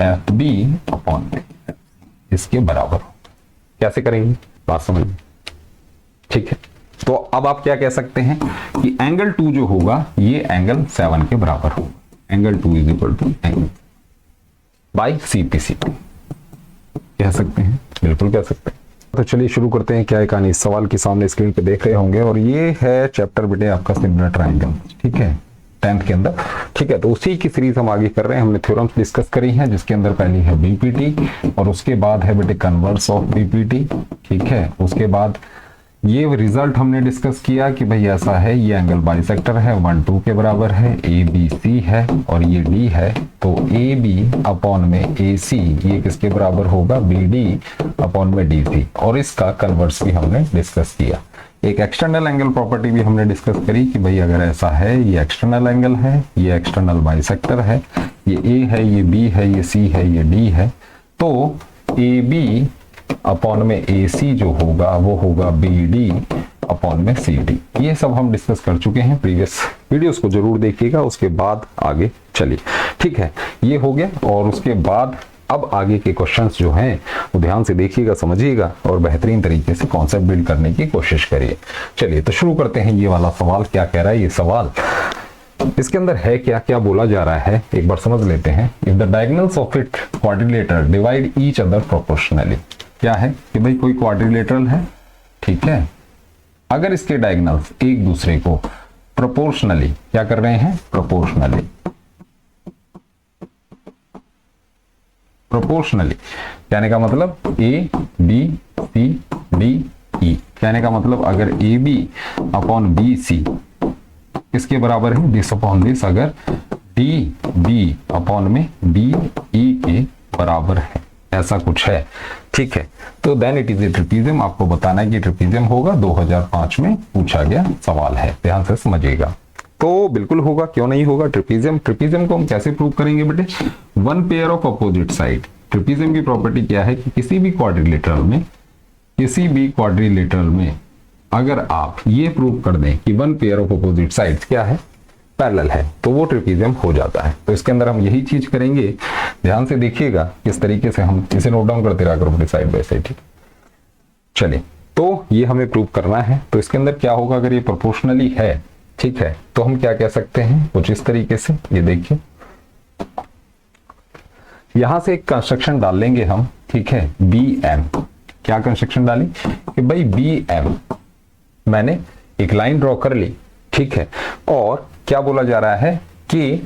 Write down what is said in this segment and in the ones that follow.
F B upon इसके बराबर हो। कैसे करेंगे बात समझ में, ठीक है। तो अब आप क्या कह सकते हैं कि एंगल 2 जो होगा ये एंगल 7 के बराबर होगा। Angle 2 is equal to angle by CP/CP कह सकते हैं, बिल्कुल कह सकते हैं। तो चलिए शुरू करते हैं। क्या है कहानी, इस सवाल के सामने स्क्रीन पे देख रहे होंगे और ये है चैप्टर बेटे आपका सिमिलर ट्रायंगल, ठीक है, 10th के अंदर, ठीक है। तो उसी की सीरीज हम आगे कर रहे हैं। हमने थ्योरम्स डिस्कस करी हैं जिसके अंदर पहली है बीपीटी और उसके बाद है बेटे कन्वर्स ऑफ बीपीटी, ठीक है। उसके बाद ये रिजल्ट हमने डिस्कस किया कि भाई ऐसा है, ये एंगल बाइसेक्टर है, 1 2 के बराबर है, ABC है और ये D है, तो AB अपॉन में AC ये किसके बराबर होगा, BD अपॉन में DC। और इसका कन्वर्स भी हमने डिस्कस किया। एक एक्सटर्नल एंगल प्रॉपर्टी भी हमने डिस्कस करी कि भाई अगर ऐसा है, ये एक्सटर्नल एंगल है, ये एक्सटर्नल बाइसेक्टर है, ये A है, ये B है, ये C है, ये D है, तो AB अपॉन में AC जो होगा वो होगा BD अपॉन में CD। ये सब हम डिस्कस कर चुके हैं, प्रीवियस वीडियोस को जरूर देखिएगा, उसके बाद आगे चलिए, ठीक है। ये हो गया और उसके बाद अब आगे के क्वेश्चंस जो हैं वो ध्यान से देखिएगा, समझिएगा और बेहतरीन तरीके से कॉन्सेप्ट बिल्ड करने की कोशिश करिए। चलिए तो शुरू करते हैं। ये वाला सवाल क्या कह रहा है, ये सवाल इसके अंदर है क्या क्या बोला जा रहा है एक बार समझ लेते हैं। If the diagonals of it quadrilateral divide each other proportionally, क्या है कि भाई कोई क्वाड्रिलेटरल है, ठीक है, अगर इसके डायगोनल्स एक दूसरे को प्रोपोर्शनली क्या कर रहे हैं, प्रोपोर्शनली कहने का मतलब ABCDE, कहने का मतलब अगर AB अपॉन BC इसके बराबर है, दिस अपॉन दिस, अगर DB अपॉन में DE के बराबर है, ऐसा कुछ है, ठीक है, तो then it is a trapezium. आपको बताना है कि ट्रिपीजियम होगा, 2005 में पूछा गया सवाल है, ध्यान से समझिएगा। तो बिल्कुल होगा, क्यों नहीं होगा ट्रिपीजियम। ट्रिपीजियम को हम कैसे प्रूव करेंगे बेटे, one pair of opposite side. Trapezium की प्रॉपर्टी क्या है कि किसी भी क्वाड्रिलेटरल में अगर आप ये प्रूव कर दें कि one pair of opposite sides क्या है, पैरेलल है, तो वो ट्रिपीजियम हो जाता है। तो इसके अंदर हम यही चीज करेंगे, ध्यान से देखिएगा किस तरीके से हम इसे नोट डाउन करते रहा करो साइड बाय साइड, ठीक। चलिए तो ये हमें प्रूव करना है। तो इसके अंदर क्या होगा, अगर ये प्रोपोर्शनली है, ठीक है, तो हम क्या कह सकते हैं कुछ इस तरीके से, ये देखिए यहां से एक कंस्ट्रक्शन डाल लेंगे हम, ठीक है, BM। क्या कंस्ट्रक्शन डाली कि भाई BM, मैंने एक लाइन ड्रॉ कर ली, ठीक है, और क्या बोला जा रहा है कि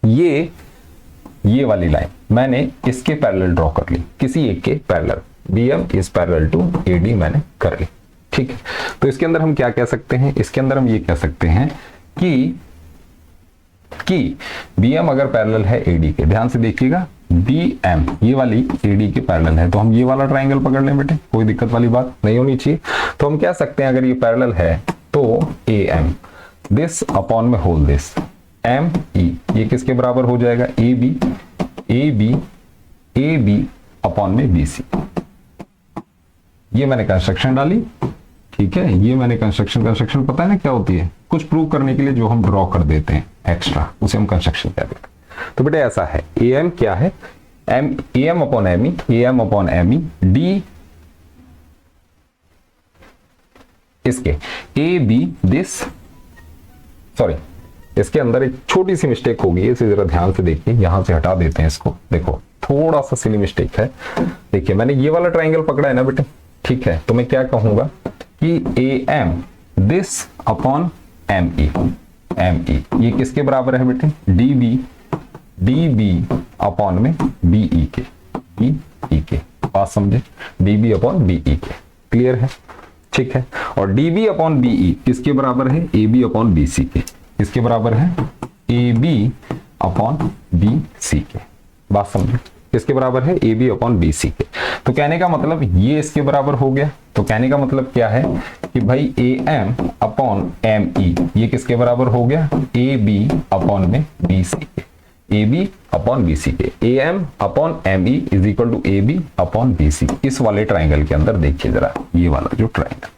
ये वाली लाइन मैंने इसके पैरेलल ड्रॉ कर ली, किसी एक के parallel, BM is parallel to AD मैंने कर ली, ठीक है। तो इसके अंदर हम क्या कह सकते हैं, इसके अंदर हम ये कह सकते हैं कि BM अगर पैरेलल है AD के, ध्यान से देखिएगा, BM ये वाली AD के पैरेलल है, तो हम ये वाला ट्रायंगल पकड़ लें बेटे, कोई दिक्कत वाली बात नहीं होनी चाहिए। तो हम कह सकते हैं अगर ये पैरेलल है तो AM दिस अपॉन में होल दिस ME ये किसके बराबर हो जाएगा, AB अपॉन में BC। ये मैंने कंस्ट्रक्शन डाली, ठीक है, ये मैंने कंस्ट्रक्शन पता है ना क्या होती है, कुछ प्रूव करने के लिए जो हम ड्रॉ कर देते हैं एक्स्ट्रा, उसे हम कंस्ट्रक्शन कहते हैं। तो बेटे ऐसा है, AM क्या है, AM अपॉन ME D इसके AB दिस, सॉरी इसके अंदर एक छोटी सी मिस्टेक होगी, इसे जरा ध्यान से देखिए, यहां से हटा देते हैं इसको, देखो थोड़ा सा सिली मिस्टेक है। देखिए मैंने ये वाला ट्रायंगल पकड़ा है ना बेटे, ठीक है, तो मैं क्या कहूंगा कि AM दिस अपॉन ME ये किसके बराबर है बेटे, DB अपॉन में BE के, बात समझे, DB अपॉन BE के, क्लियर है, ठीक है। और DB अपॉन BE किसके बराबर है, AB अपॉन BC के, किसके बराबर है, AB अपॉन BC के, बात समझे, किसके बराबर है, AB अपॉन BC के। तो कहने का मतलब ये इसके बराबर हो गया, तो कहने का मतलब क्या है कि भाई AM अपॉन ME ये किसके बराबर हो गया, AB अपॉन में BC के, AB अपॉन BC के, AM upon ME is equal to AB upon BC। इस वाले ट्राइंगल के अंदर देखिए जरा, ये वाला जो ट्राइंगल,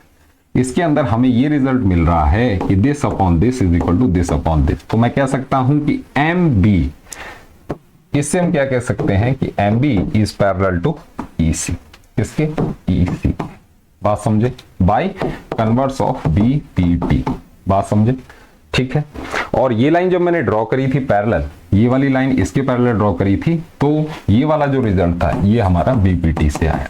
इसके अंदर हमें ये रिजल्ट मिल रहा है कि this upon this is equal to this upon this, तो मैं कह सकता हूं कि एम बी, इससे हम क्या कह सकते हैं कि M B is parallel to E C, किसके, ई सी, बात समझे, by converse of B P T, बात समझे, ठीक है। और ये लाइन जब मैंने ड्रॉ करी थी पैरेलल, ये वाली लाइन इसके पैरेलल ड्रॉ करी थी, तो ये वाला जो रिजल्ट था ये हमारा बीपीटी से आया,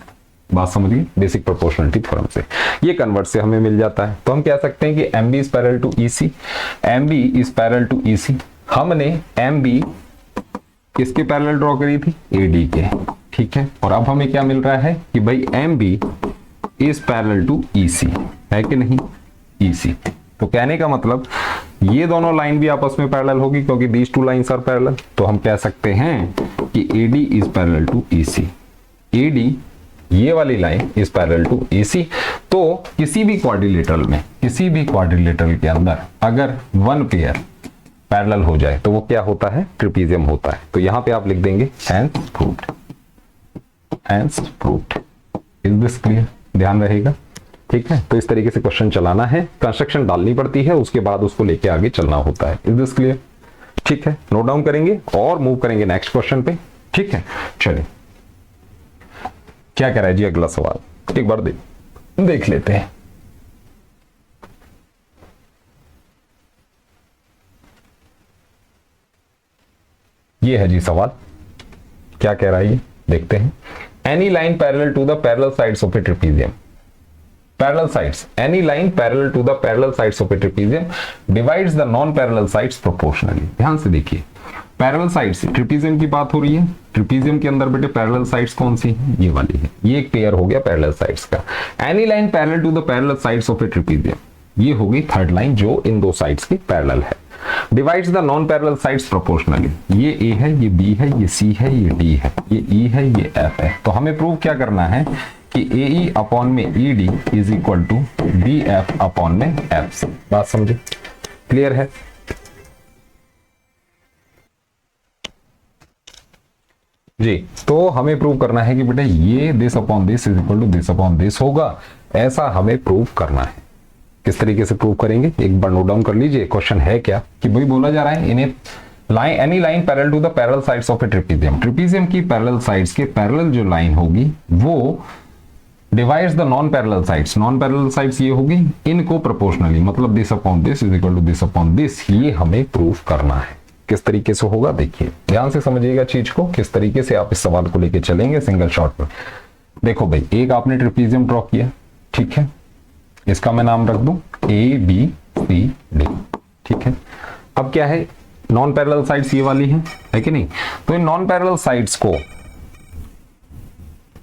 बात समझिए, बेसिक प्रोपोर्शनलिटी थ्योरम से। ये कन्वर्ट से हमें मिल जाता है, तो हम कह सकते हैं कि M B is parallel to E C, M B is parallel to E C. हमने एम बी किसके पैरेलल ड्रॉ करी थी, ए डी के, ठीक है। और अब हमें क्या मिल रहा है कि भाई M B is parallel to E C, है कि नहीं, ई सी। तो कहने का मतलब ये दोनों लाइन भी आपस में पैरेलल होगी क्योंकि these two lines are parallel, तो हम कह सकते हैं कि AD is parallel to EC, AD ये वाली line is parallel to AC। तो किसी भी क्वाड्रिलेटरल में, किसी भी क्वाड्रिलेटरल के अंदर अगर वन पेयर पैरेलल हो जाए तो वो क्या होता है, ट्रिपीजियम होता है। तो यहां पे आप लिख देंगे hence proved, hence proved. Is this clear, ध्यान रहेगा, ठीक है। तो इस तरीके से क्वेश्चन चलाना है, कंस्ट्रक्शन डालनी पड़ती है, उसके बाद उसको लेके आगे चलना होता है। इज दिस क्लियर, ठीक है। नोट डाउन करेंगे और मूव करेंगे नेक्स्ट क्वेश्चन पे, ठीक है। चलिए क्या कह रहा है जी अगला सवाल, एक बार देख लेते हैं। ये है जी सवाल, क्या कह रहा है ये देखते हैं। Any line parallel to the parallel sides of a trapezium, parallel sides, any line parallel to the parallel sides of a trapezium divides the non-parallel sides proportionally। ध्यान से देखिए, पैरेलल साइड्स, ट्रेपेजियम की बात हो रही है, ट्रेपेजियम के अंदर बेटे पैरेलल साइड्स कौन सी है, ये वाली है, ये एक पेयर हो गया पैरेलल साइड्स का। Any line parallel to the parallel sides of a trapezium, ये हो गई थर्ड लाइन जो इन दो साइड्स के पैरेलल है। Divides the non parallel sides proportionally, ये ए है, ये बी है, ये सी है, ये डी है, ये ई है, ये एफ है। तो हमें प्रूव क्या करना है कि AE अपॉन में ED is equal to BF upon में FC, बात समझे, क्लियर है। जी, तो हमें प्रूव करना है कि बेटा ये this upon this is equal to this upon this होगा, ऐसा हमें प्रूव करना है। किस तरीके से प्रूव करेंगे, एक बार नोट डाउन कर लीजिए। क्वेश्चन है क्या कि भाई बोला जा रहा है इन्हें line, any line parallel to the parallel sides of a trapezium, trapezium की पैरेलल साइड्स के पैरेलल जो लाइन होगी वो divides the non parallel sides, non parallel sides ये होगी इनको प्रोपोर्शनली, मतलब this upon this is equal to this upon this. ये हमें प्रूफ करना है। किस तरीके से होगा देखिए, ध्यान से समझिएगा चीज को, किस तरीके से आप इस सवाल को लेके चलेंगे सिंगल शॉट में। देखो भाई, एक आपने ट्रेपेजियम ड्रॉ किया, ठीक है, इसका मैं नाम रख दूं ABCD, ठीक है। अब क्या है, नॉन पैरेलल साइड्स ये वाली है कि नहीं, तो इन नॉन पैरेलल साइड्स को,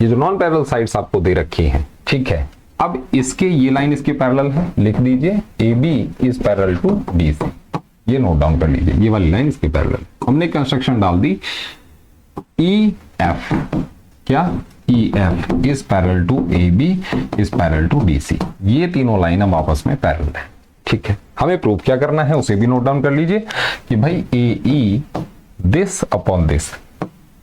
ये जो नॉन पैरेलल साइड्स आपको दे रखी हैं, ठीक है। अब इसके ये लाइन इसके पैरेलल है, लिख दीजिए AB is parallel to BC, ये नोट डाउन कर लीजिए, ये वाली लाइन इसके पैरेलल। हमने कंस्ट्रक्शन डाल दी EF, क्या EF is parallel to AB is parallel to BC, ये तीनों लाइन अब आपस में पैरेलल है, ठीक है। हमें प्रूफ क्या करना है उसे भी नोट डाउन कर लीजिए कि भाई AE this upon this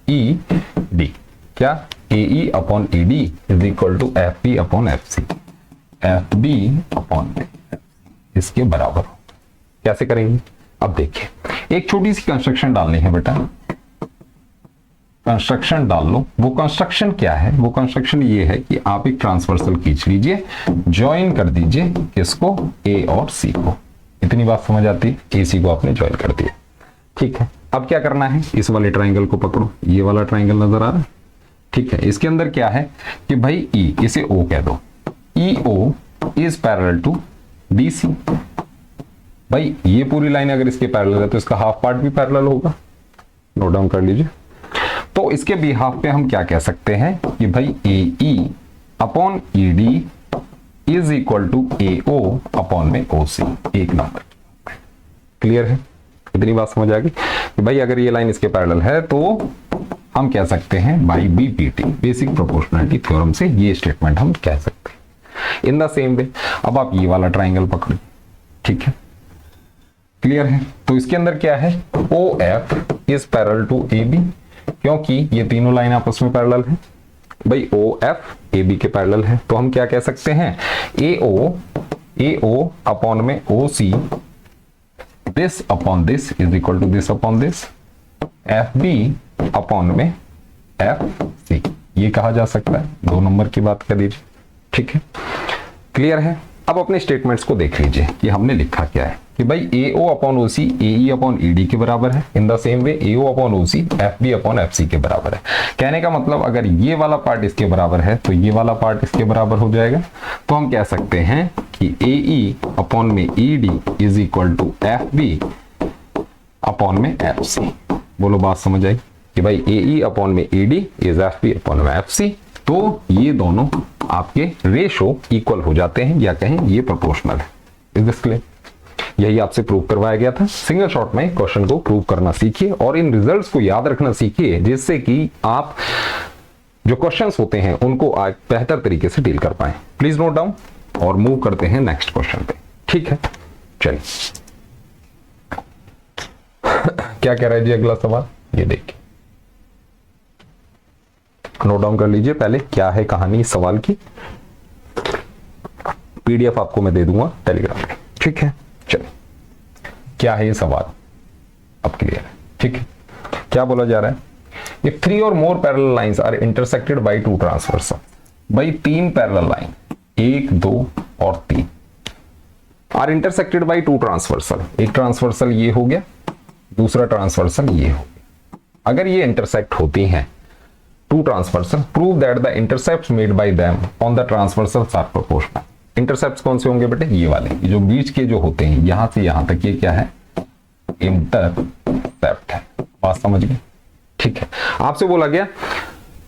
ED, क्या AE upon ED is equal to FB upon FC, FB upon इसके बराबर हो। कैसे करेंगे, अब देखिए, एक छोटी सी कंस्ट्रक्शन डालनी है बेटा, कंस्ट्रक्शन डाल लो। वो कंस्ट्रक्शन क्या है, वो कंस्ट्रक्शन ये है कि आप एक ट्रांसवर्सल खींच लीजिए, ज्वाइन कर दीजिए किसको, A और C को। इतनी बात समझ आती है, AC को आपने ज्वाइन कर दिया, ठीक है। अब क्या करना है, इस वाले ट्राइंगल को पकड़ो, ये वाला ट्राइंगल नजर आ रहा है, ठीक है। इसके अंदर क्या है कि भाई E, इसे O कह दो, EO is parallel to BC। भाई ये पूरी लाइन अगर इसके पैरेलल है तो इसका हाफ पार्ट भी पैरेलल होगा, नोट डाउन कर लीजिए। तो इसके बिहाफ पे हम क्या कह सकते हैं कि भाई AE upon ED is equal to AO upon में OC, एक नंबर। क्लियर है, इतनी बात समझ आ गई कि भाई अगर ये लाइन इसके पैरेलल है तो हम कह सकते हैं by BPT, basic proportionality theorem से ये स्टेटमेंट हम कह सकते हैं। इन द सेम वे अब आप ये वाला ट्राइंगल पकड़िए, ठीक है, क्लियर है। तो इसके अंदर क्या है, OF is parallel to AB, क्योंकि ये तीनों लाइन आपस में पैरेलल है। भाई OF AB के पैरेलल है, तो हम क्या कह सकते हैं, AO AO अपॉन में OC this upon this is equal to this upon this, FB upon में FC, ये कहा जा सकता है। 2 नंबर की बात कर लीजिए, ठीक है, क्लियर है। अब अपने स्टेटमेंट्स को देख लीजिए कि हमने लिखा क्या है कि भाई AO upon OC AE upon ED के बराबर है। In the same way AO upon OC FB upon FC के बराबर है। कहने का मतलब अगर ये वाला पार्ट इसके बराबर है तो ये वाला पार्ट इसके बराबर हो जाएगा। तो हम कह सकते हैं कि AE अपॉन में ED is equal to FB upon में FC। बोलो बात समझ आई कि भाई AE अपॉन में ED इज FB अपॉन में FC। तो ये दोनों आपके रेशो इक्वल हो जाते हैं, या कहें ये प्रोपोर्शनल है। Is this clear? यही आपसे प्रूव करवाया गया था। सिंगल शॉट में क्वेश्चन को प्रूव करना सीखिए और इन रिजल्ट्स को याद रखना सीखिए, जिससे कि आप जो क्वेश्चंस होते हैं उनको आज बेहतर तरीके से डील कर पाए। प्लीज नोट डाउन और मूव करते हैं नेक्स्ट क्वेश्चन पे, ठीक है। चलिए क्या कह रहा है जी अगला सवाल, ये देखिए, नोट डाउन कर लीजिए पहले क्या है कहानी इस सवाल की। PDF आपको मैं दे दूंगा टेलीग्राम पे, ठीक है। चलिए क्या है ये सवाल, अब क्लियर है, ठीक है। क्या बोला जा रहा है, if 3 or more parallel lines are intersected by 2 transversal, भाई 3 पैरेलल लाइन 1 2 और 3 आर इंटरसेक्टेड बाय 2 ट्रांसवर्सल, एक ट्रांसवर्सल ये हो गया, दूसरा ट्रांसवर्सल ये हो गया। अगर ये इंटरसेक्ट होती हैं 2 transversal, prove that the intercepts made by them on the transversals are proportional. Intercepts कौन से होंगे बेटे, ये वाले, ये जो बीच के जो होते हैं यहां से यहां तक, ये क्या है, इंटरसेप्ट है। बात समझ गए, ठीक है। आपसे बोला गया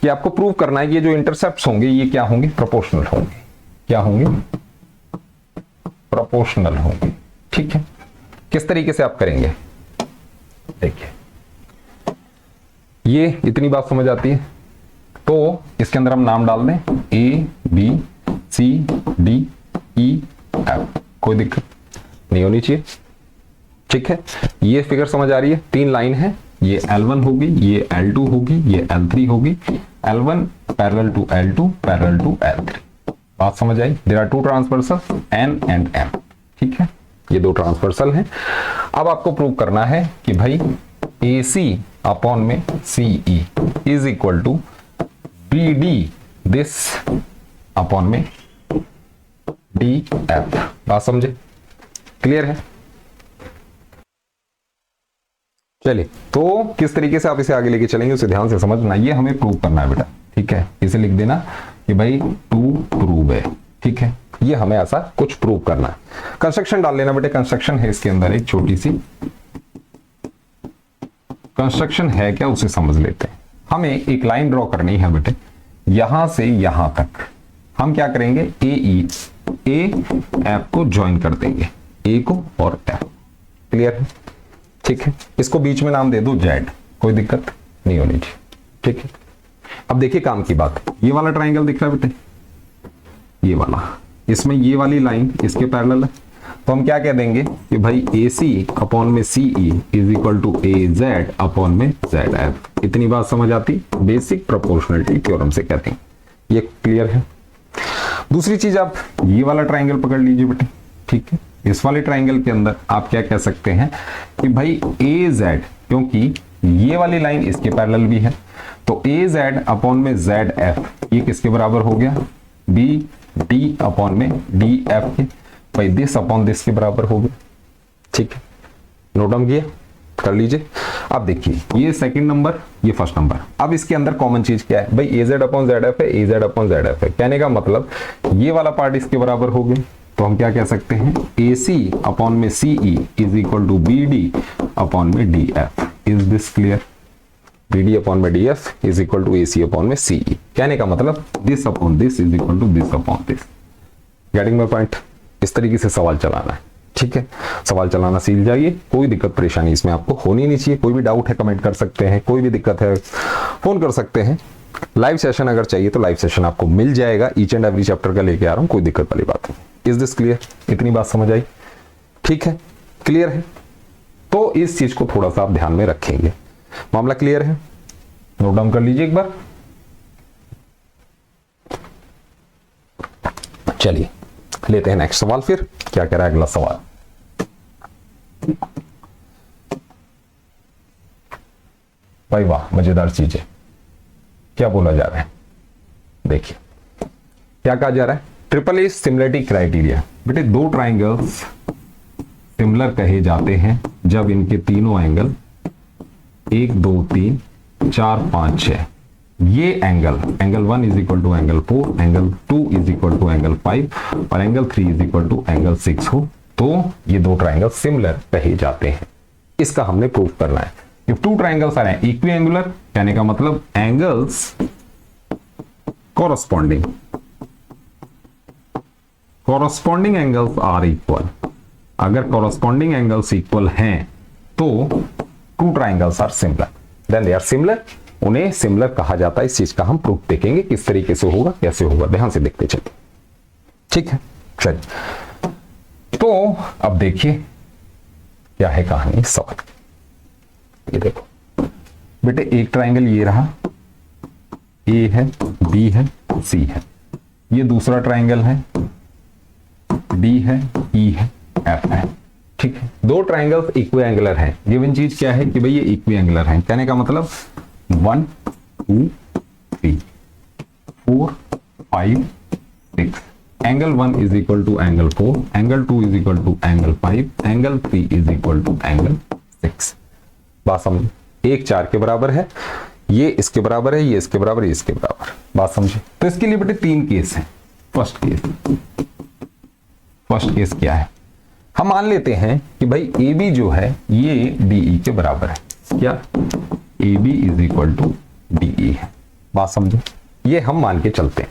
कि आपको प्रूव करना है कि ये जो इंटरसेप्ट्स होंगे ये क्या होंगे, प्रोपोर्शनल होंगे। क्या होंगे, प्रोपोर्शनल होंगे, ठीक है। किस तरीके से आप करेंगे, देखिए ये इतनी बात समझ आती है। तो इसके अंदर हम नाम डाल दें ABCDEF, कोई दिक्कत नहीं होनी चाहिए, ठीक है। ये फिगर समझ आ रही है, 3 लाइन है, ये L1 होगी, ये L2 होगी, ये L3 होगी। L1 parallel to L2 parallel to L3। बात समझ आई। There are 2 transversal N and M, ठीक है। ये 2 ट्रांसवर्सल हैं। अब आपको प्रूव करना है कि भाई AC अपॉन में CE is equal to BD this upon में DF। बात समझे, क्लियर है। चलिए तो किस तरीके से आप इसे आगे लेके चलेंगे उसे ध्यान से समझना। ये हमें प्रूव करना है बेटा, ठीक है। इसे लिख देना कि भाई टू प्रूव है, ठीक है। ये हमें ऐसा कुछ प्रूव करना है। कंस्ट्रक्शन डाल लेना बेटे, कंस्ट्रक्शन है इसके अंदर एक छोटी सी कंस्ट्रक्शन है, क्या उसे समझ लेते हैं। हमें एक लाइन ड्रॉ करनी है बेटे, यहां से यहां तक। हम क्या करेंगे, एफ को ज्वाइन कर देंगे, ए को और एफ, क्लियर है, ठीक है। इसको बीच में नाम दे दो जेड, कोई दिक्कत नहीं होनी चाहिए, ठीक है। अब देखिए काम की बात, ये वाला ट्राइंगल दिख रहा है बेटे, ये वाला, इसमें ये वाली लाइन इसके पैरेलल है, तो हम क्या कह देंगे कि भाई ए सी अपॉन में C E is equal to A Z upon में जेड एफ। इतनी बात समझ आती, बेसिक प्रोपोर्शनलिटी थ्योरम से कहते हैं, ये क्लियर है। दूसरी चीज, आप ये वाला ट्राइंगल पकड़ लीजिए बेटे, ठीक है। इस वाले ट्राइंगल के अंदर आप क्या कह सकते हैं कि भाई ए जेड, क्योंकि ये वाली लाइन इसके पैरेलल भी है, तो ए जेड अपॉन में जेड एफ ये किसके बराबर हो गया, बी डी अपॉन में डी एफ के, भाई दिस अपॉन दिस के बराबर हो गया, ठीक है। नोट डाउन किया, कर लीजिए। अब देखिए ये सेकंड नंबर, ये फर्स्ट नंबर। अब इसके अंदर कॉमन चीज क्या है भाई, ए जेड अपॉन जेड एफ है, ए जेड अपॉन जेड एफ है। कहने का मतलब ये वाला पार्ट इसके बराबर हो गया, तो हम क्या कह सकते हैं, ए सी अपॉन में C E is equal to B D upon में D F. Is this clear? B D upon में D F is equal to A C upon में सी ई। कहने का मतलब this upon this is equal to this upon this. Getting my point? इस तरीके से सवाल चलाना है, ठीक है। सवाल चलाना सीख जाइए, कोई दिक्कत परेशानी इसमें आपको होनी नहीं चाहिए। कोई भी डाउट है कमेंट कर सकते हैं, कोई भी दिक्कत है फोन कर सकते हैं। लाइव सेशन अगर चाहिए तो लाइव सेशन आपको मिल जाएगा, ईच एंड एवरी चैप्टर का लेके आ रहा हूं, कोई दिक्कत वाली बात नहीं। Is this clear? इतनी बात समझ आई, ठीक है, क्लियर है। तो इस चीज को थोड़ा सा आप ध्यान में रखेंगे। मामला क्लियर है? नोट डाउन कर लीजिए एक बार। चलिए लेते हैं नेक्स्ट सवाल। फिर क्या कह रहा है अगला सवाल, भाई वाह मजेदार चीज है। क्या बोला जा रहा है, देखिए क्या कहा जा रहा है, ट्रिपल ए सिमिलरिटी क्राइटेरिया। बेटे दो ट्राइंगल्स सिमिलर कहे जाते हैं जब इनके तीनों एंगल 1 2 3 4 5 6, ये angle 1 is equal to angle 4, angle 2 is equal to angle 5 और angle 3 is equal to angle 6 हो, तो ये दो ट्राइंगल सिमिलर कहे जाते हैं। इसका हमने प्रूव करना है। If two triangles are equiangular, कहने का मतलब angles corresponding angles are equal. अगर कॉरस्पॉन्डिंग एंगल्स इक्वल हैं तो two triangles are similar, then they are similar. उन्हें सिमिलर कहा जाता है। इस चीज का हम प्रूफ देखेंगे किस तरीके से होगा, कैसे होगा, ध्यान से देखते चलिए। ठीक है, चलिए तो अब देखिए क्या है कहानी इस सवाल। ये देखो बेटे एक ट्राइंगल ये रहा, ए है, बी है, सी है। ये दूसरा ट्राइंगल है, डी है, ई है, एफ है। ठीक है, दो ट्राइंगल्स इक्विएंगुलर हैं। गिवन चीज क्या है कि भाई ये इक्विएंगुलर हैं, कहने का मतलब 1 2 3 4 5 6, angle 1 is equal to angle 4, angle 2 is equal to angle 5, angle 3 is equal to angle 6। बात समझ, 1 4 के बराबर है, ये इसके बराबर है, ये इसके बराबर है, ये इसके बराबर। बात समझे। तो इसके लिए बेटे 3 केस हैं। फर्स्ट केस क्या है, हम मान लेते हैं कि भाई ए बी जो है ये डीई के बराबर है। क्या, A B is equal to DE है। बात समझे, ये हम मान के चलते हैं।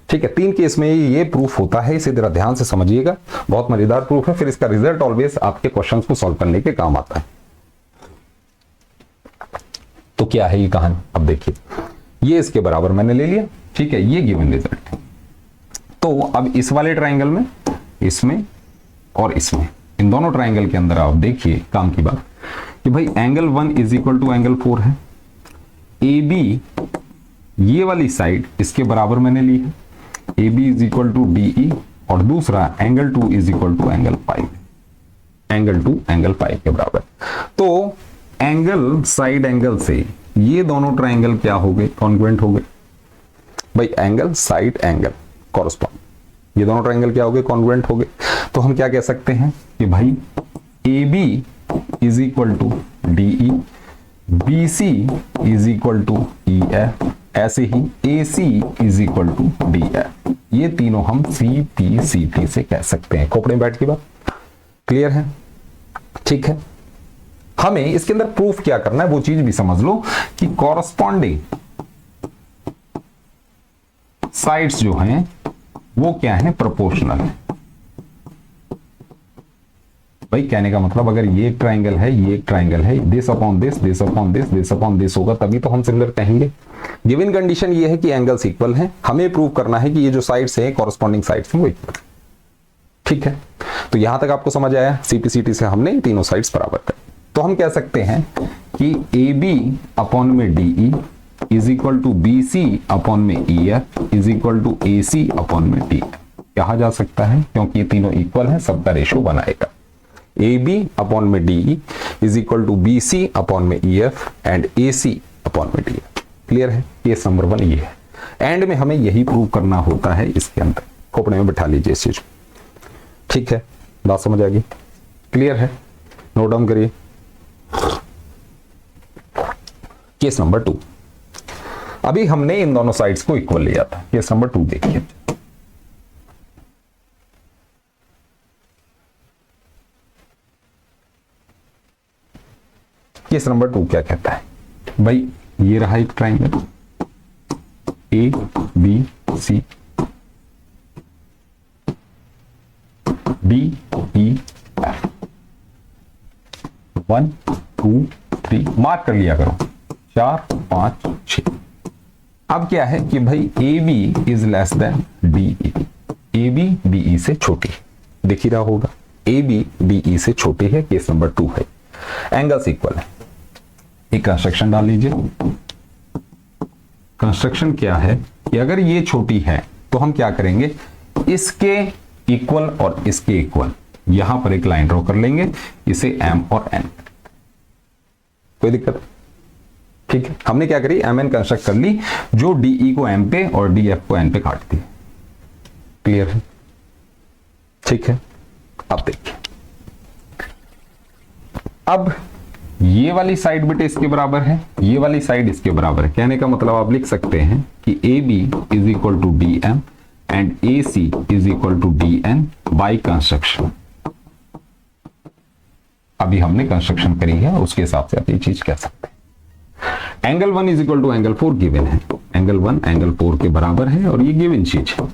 ठीक है, 3 केस में ये प्रूफ होता है, इसे जरा ध्यान से समझिएगा, बहुत मजेदार प्रूफ है। फिर इसका रिजल्ट ऑलवेज आपके क्वेश्चंस को सॉल्व करने के काम आता है। तो क्या है ये कहानी, अब देखिए ये इसके बराबर मैंने ले लिया। ठीक है, ये गिवन रिजल्ट है। तो अब इस वाले ट्राइंगल में, इसमें और इसमें, इन दोनों ट्राइंगल के अंदर आप देखिए काम की बात कि भाई angle 1 is equal to angle 4 है। ए बी ये वाली साइड इसके बराबर मैंने ली है, A B is equal to DE, और दूसरा angle 2 is equal to angle 5, angle 2 angle 5 के बराबर। तो एंगल साइड एंगल से ये दोनों ट्राइंगल क्या हो गए, कॉन्ग्रुएंट हो गए। भाई एंगल साइड एंगल कॉरस्पॉन्ड, ये दोनों ट्राइंगल क्या हो गए, कॉन्ग्रुएंट हो गए। तो हम क्या कह सकते हैं कि भाई A B is equal to D E, B C is equal to E F, ऐसे ही A C is equal to D F. ये तीनों हम सी पी सी टी से कह सकते हैं। खोपड़े में बैठ की बात क्लियर है। ठीक है, हमें इसके अंदर प्रूफ क्या करना है वो चीज भी समझ लो कि कॉरस्पॉन्डिंग साइड्स जो हैं वो क्या है, प्रोपोर्शनल है। भाई कहने का मतलब अगर ये एक ट्राइंगल है, ये एक ट्राइंगल है, this upon this, this upon this, this upon this होगा, तभी तो हम सिमिलर कहेंगे। गिवन कंडीशन ये है कि एंगल्स इक्वल हैं। हमें प्रूव करना है कि ये जो साइड्स हैं कॉरस्पॉन्डिंग साइड्स हैं वो इक्वल। ठीक है, तो यहां तक आपको समझ आया। सीपीसीटी से हमने तीनों साइड्स बराबर कर, तो हम कह सकते हैं कि ए बी अपॉन में D E is equal to B C upon में E F is equal to A C upon में डी एफ कहा जा सकता है, क्योंकि ये तीनों इक्वल हैं, सबका रेशो बनाएगा। ए बी अपॉन में D E is equal to B C upon में E F and A C upon में डी एफ। क्लियर है, केस नंबर 1 ये है। एंड में हमें यही प्रूव करना होता है इसके अंदर। खोपड़े में बिठा लीजिए इस चीज। ठीक है, बात समझ आ गई, क्लियर है, नोट डाउन करिए। केस नंबर 2, अभी हमने इन दोनों साइड्स को इक्वल लिया था। केस नंबर 2 देखिए। केस नंबर 2 क्या कहता है, भाई ये रहा एक triangle A B C, D E F, 1 2 3 mark कर लिया करो, 4 5 6। अब क्या है कि भाई A B is less than D E, A B D E से छोटी है, दिख ही रहा होगा, ए बी डी ई से छोटी है। केस नंबर 2 है। एंगल्स इक्वल है। एक कंस्ट्रक्शन डाल लीजिए। कंस्ट्रक्शन क्या है कि अगर ये छोटी है तो हम क्या करेंगे, इसके इक्वल और इसके इक्वल, यहां पर एक लाइन ड्रॉ कर लेंगे, इसे m और n, कोई दिक्कत? ठीक है, हमने क्या करी, mn कंस्ट्रक्ट कर ली, जो de को m पे और df को n पे काट दी। क्लियर है? ठीक है, अब देखिए, अब ये वाली साइड बेटे इसके बराबर है, ये वाली साइड इसके बराबर है। कहने का मतलब आप लिख सकते हैं कि AB is equal to DM and AC is equal to DN by construction. अभी हमने कंस्ट्रक्शन करी है, उसके हिसाब से आप ये चीज कह सकते हैं। Angle 1 is equal to angle 4 given है, एंगल 1 एंगल 4 के बराबर है और ये गिवन चीज है।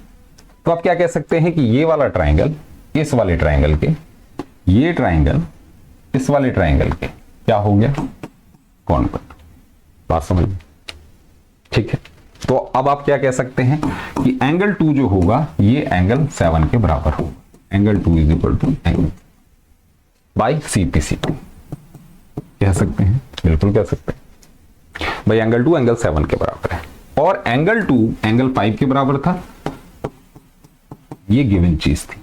तो आप क्या कह सकते हैं कि ये वाला ट्राइंगल इस वाले ट्राइंगल के, ये ट्राइंगल इस वाले ट्राइंगल के क्या हो गया, कॉन्वेक्स। बात समझ? ठीक है, तो अब आप क्या कह सकते हैं कि एंगल 2 जो होगा ये एंगल 7 के बराबर होगा। Angle 2 is equal to angle by CP/CT कह सकते हैं, बिल्कुल कह सकते हैं भाई। एंगल 2 एंगल 7 के बराबर है और एंगल 2 एंगल 5 के बराबर था, ये गिवन चीज थी।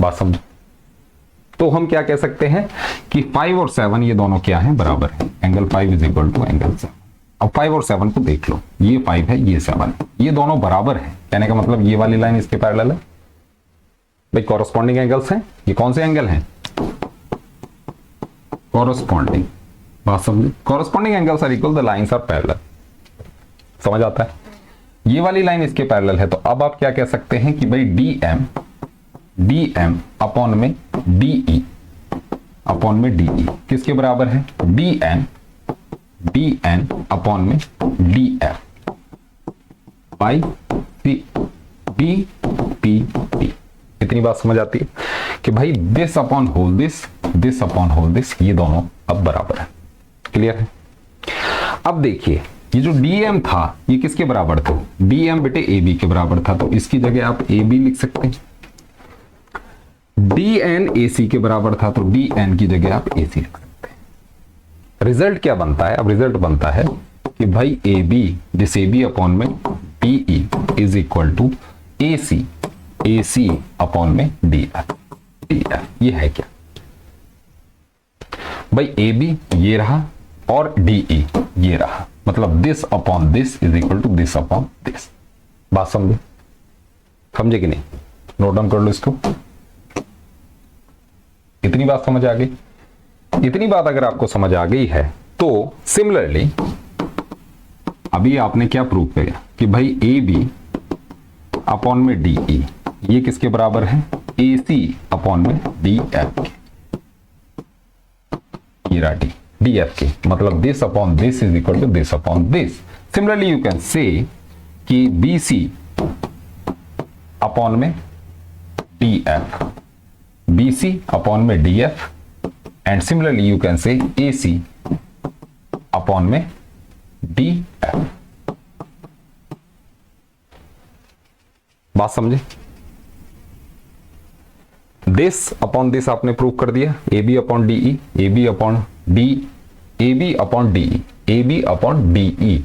बात समझ? तो हम क्या कह सकते हैं कि 5 और 7 ये दोनों क्या हैं, बराबर है। Angle 5 is equal to angle 7। अब 5 और 7 को देख लो, ये 5 है ये 7 है, ये दोनों बराबर है। कहने का मतलब ये वाली लाइन इसके पैरेलल है भाई, कॉरस्पॉन्डिंग एंगल्स हैं। ये कौन से एंगल हैं, कॉरस्पॉन्डिंग। बात समझे? Corresponding angles are equal, the lines are parallel. समझ आता है? ये वाली लाइन इसके पैरेलल है, तो अब आप क्या कह सकते हैं कि भाई DM अपॉन में DE अपॉन में DE किसके बराबर है, DN अपॉन में DF बाई CP/T। इतनी बात समझ आती है कि भाई this upon whole this upon whole this, ये दोनों अब बराबर है। क्लियर है? अब देखिए, ये जो DM था ये किसके बराबर था, DM बेटे AB के बराबर था, तो इसकी जगह आप AB लिख सकते हैं। DN AC के बराबर था, तो DN की जगह आप AC लिख सकते हैं। रिजल्ट क्या बनता है, अब रिजल्ट बनता है कि भाई AB दिस AB अपॉन में DE is equal to AC upon में DF। ये है क्या भाई, AB ये रहा और DE ये रहा, मतलब this upon this is equal to this upon this. बात समझे? समझे कि नहीं? नोट डाउन कर लो इसको। इतनी बात समझ आ गई? इतनी बात अगर आपको समझ आ गई है तो सिमिलरली अभी आपने क्या प्रूव किया कि भाई AB अपॉन में DE ये किसके बराबर है, AC अपॉन में DF के, ये रहा DF के, मतलब this upon this is equal to this upon this. Similarly you can say कि BC अपॉन में DF, BC अपॉन में DF and similarly you can say AC upon में DF। बात समझे? दिस अपॉन दिस आपने prove कर दिया, AB upon DE, AB upon AB upon DE, AB upon DE,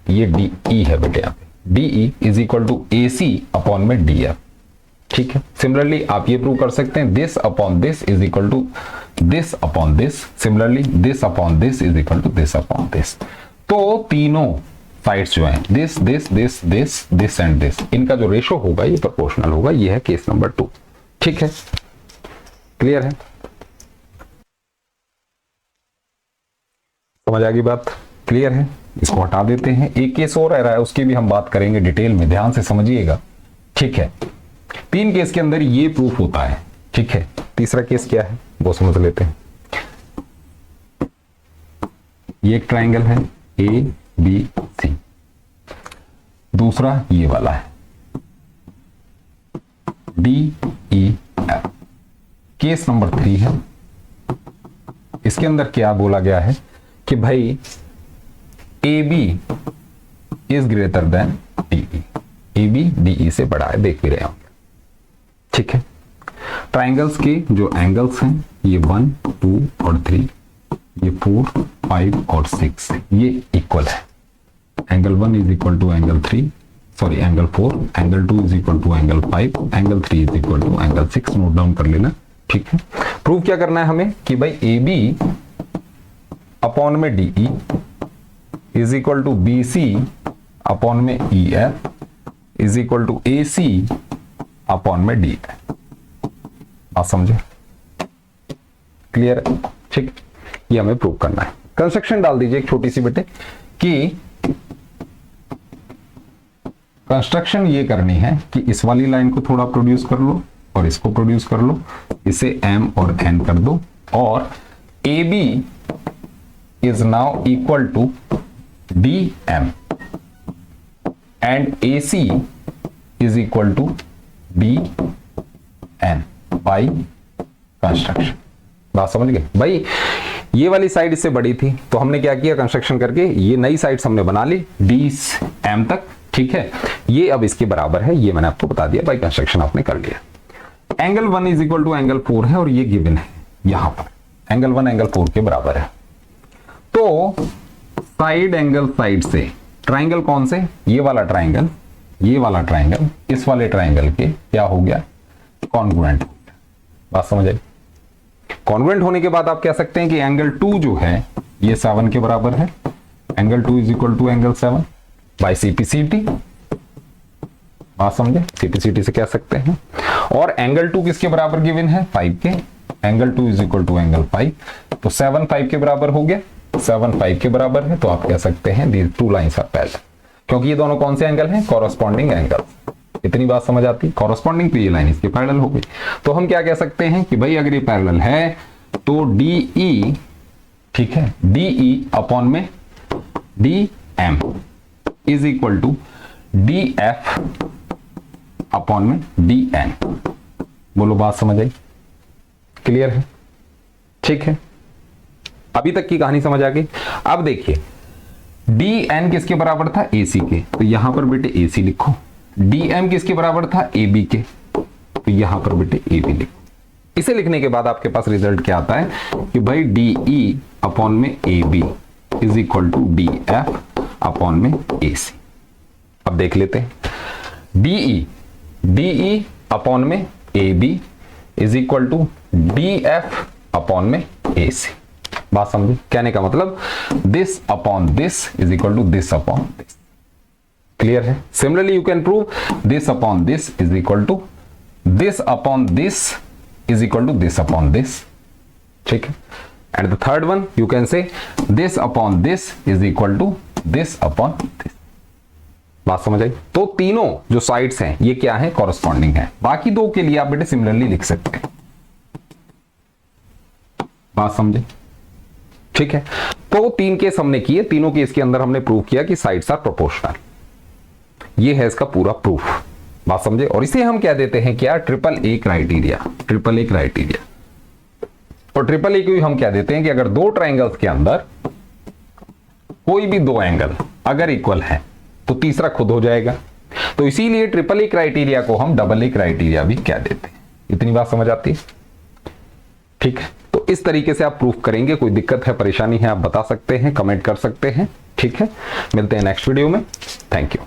ये DE है बेटे यहाँ पे, DE is equal to AC upon में DF। ठीक है, सिमिलरली आप ये प्रूव कर सकते हैं this upon this is equal to this upon this, similarly this upon this is equal to this upon this. तो तीनों साइड्स जो हैं this this this this this and this, इनका जो रेशो होगा ये प्रोपोर्शनल होगा। ये है केस नंबर 2। ठीक है, क्लियर है? समझ आ गई बात? क्लियर है? इसको हटा देते हैं। एक केस और रह रहा है, उसकी भी हम बात करेंगे डिटेल में, ध्यान से समझिएगा। ठीक है, 3 केस के अंदर ये प्रूफ होता है। ठीक है, तीसरा केस क्या है वो समझ लेते हैं। ये एक ट्राइंगल है ABC, दूसरा ये वाला है DEF। केस नंबर 3 है, इसके अंदर क्या बोला गया है कि भाई AB is greater than DE, AB DE से बड़ा है, देख भी रहे होंगे। ठीक है, ट्राइंगल्स के जो एंगल्स हैं ये 1, 2 और 3, ये 4, 5 और 6 ये इक्वल है। Angle 1 is equal to angle 3, sorry angle 4, angle 2 is equal to angle 5, angle 3 is equal to angle 6, note down कर लेना। ठीक है, प्रूव क्या करना है हमें कि भाई ए बी अपॉन में D E is equal to B C upon में E F is equal to A C upon में डी एफ। बात समझे? क्लियर है? ठीक, ये हमें प्रूव करना है। कंस्ट्रक्शन डाल दीजिए एक छोटी सी बेटे कि कंस्ट्रक्शन ये करनी है कि इस वाली लाइन को थोड़ा प्रोड्यूस कर लो और इसको प्रोड्यूस कर लो, इसे m और n कर दो, और AB is now equal to dm and AC is equal to dn by construction. बात समझ गए भाई? ये वाली साइड इससे बड़ी थी तो हमने क्या किया, कंस्ट्रक्शन करके ये नई साइड्स हमने बना ली dm तक। ठीक है, ये अब इसके बराबर है, ये मैंने आपको बता दिया भाई, कंस्ट्रक्शन आपने कर लिया। Angle 1 is equal to angle 4 है और ये गिवन है यहां पर, एंगल 1 एंगल 4 के बराबर है। तो साइड एंगल साइड से ट्राइंगल कौन से, ये वाला ट्राइंगल, ये वाला ट्राइंगल इस वाले ट्राइंगल के क्या हो गया, कॉन्ग्रुएंट हो गया। बात समझ आई? कॉन्ग्रुएंट होने के बाद आप कह सकते हैं कि एंगल 2 जो है ये 7 के बराबर है, angle 2 is equal to angle 7 by CPCT. बात समझे? सीपीसीटी से कह सकते हैं। और एंगल 2 किसके बराबर गिवन है, 5 के, angle 2 is equal to angle 5, तो 7 5 के बराबर हो गया, 7 5 के बराबर है, तो आप कह सकते हैं these two lines are parallel, क्योंकि ये दोनों कौन से एंगल हैं, कॉरस्पॉन्डिंग एंगल। इतनी बात समझ आती? कॉरस्पॉन्डिंग तो ये लाइन इसके पैरेलल हो गई। तो हम क्या कह सकते हैं कि भाई अगर ये पैरेलल है तो DE, ठीक है, DE अपॉन में DM is equal to DF upon में DN। बोलो बात समझ आई? क्लियर है? ठीक है, अभी तक की कहानी समझ आ गई। अब देखिए DN किसके बराबर था, AC के, तो यहां पर बेटे AC लिखो। DM किसके बराबर था, AB के, तो यहां पर बेटे AB लिखो। इसे लिखने के बाद आपके पास रिजल्ट क्या आता है कि भाई DE अपॉन में AB is equal to DF upon में AC। अब देख लेते हैं, DE अपॉन में AB is equal to DF upon में AC। बात समझे? कहने का मतलब this upon this is equal to this upon this. Clear है? Similarly you can prove this upon this is equal to this upon this is equal to this upon this. ठीक है, and the third one you can say this upon this is equal to this upon this. बात समझ आई? तो तीनों जो sides हैं ये क्या है, कॉरस्पॉन्डिंग है। बाकी दो के लिए आप बेटे सिमिलरली लिख सकते हैं। बात समझे? ठीक है, तो 3 केस हमने किए, तीनों केस के अंदर हमने प्रूव किया कि साइड्स आर प्रोपोर्शनल। ये है इसका पूरा प्रूफ। बात समझे? और इसे हम क्या देते हैं, क्या, triple A criteria. Triple A criteria, और ट्रिपल ए को हम क्या देते हैं कि अगर दो ट्राइंगल्स के अंदर कोई भी दो एंगल अगर इक्वल है तो तीसरा खुद हो जाएगा। तो इसीलिए ट्रिपल ए क्राइटेरिया को हम डबल ए क्राइटेरिया भी क्या देते हैं। इतनी बात समझ आती है? ठीक है, तो इस तरीके से आप प्रूफ करेंगे। कोई दिक्कत है, परेशानी है, आप बता सकते हैं, कमेंट कर सकते हैं। ठीक है, मिलते हैं नेक्स्ट वीडियो में। Thank you.